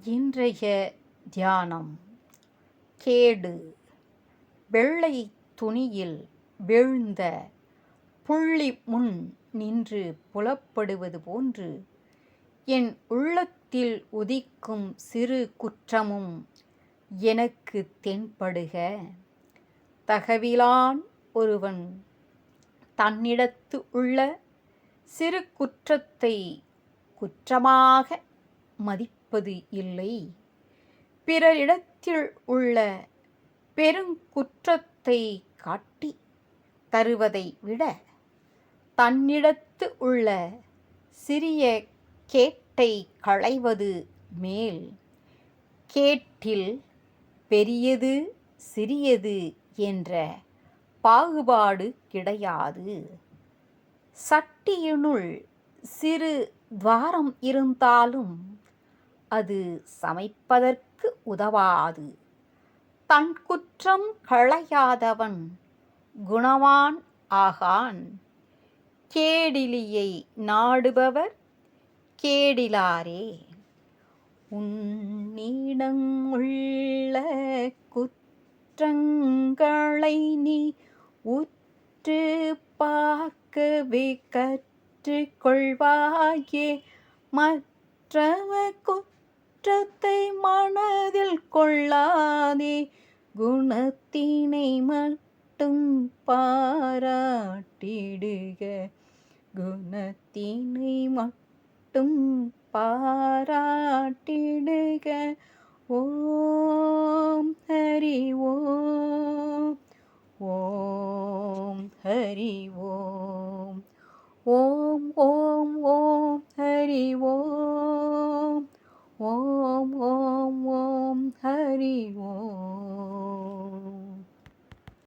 இன்றைய தியானம். கேடு. வெள்ளை துணியில் வீழ்ந்த புள்ளி முன் நின்று புலப்படுவது போன்று என் உள்ளத்தில் உதிக்கும் சிறு குற்றமும் எனக்கு தென்படுக. தகவிலான் ஒருவன் தன்னிடத்து உள்ள சிறு குற்றத்தை குற்றமாக மதிப்பது இல்லை. பிறரிடத்தில் உள்ள பெருங்குற்றத்தை காட்டி தருவதை விட தன்னிடத்து உள்ள சிறிய கேட்டை களைவது மேல். கேட்டில் பெரியது சிறியது என்ற பாகுபாடு கிடையாது. சட்டியினுள் சிறு துவாரம் இருந்தாலும் அது சமைப்பதற்கு உதவாது. தன் குற்றம் களையாதவன் குணவான் ஆகான். கேடிலியை நாடுபவர் கேடிலாரே. உன்னிடம் உள்ள குற்றங்களை நீ உற்று பார்க்கவே கற்றுக்கொள்வாயே. மற்றவர் குற்றத்தை மனதில் கொள்ளாதே. குணத்தினை மட்டும் பாராட்டிடுக. குணத்தினை மட்டும் பாராட்டிடுக. ஓம் ஹரி ஓம். ஓம் ஹரி ஓம். ஓம் ஓம் ஓம் ஹரி ஓம். ஓம் ஓம் ஓம் ஹரி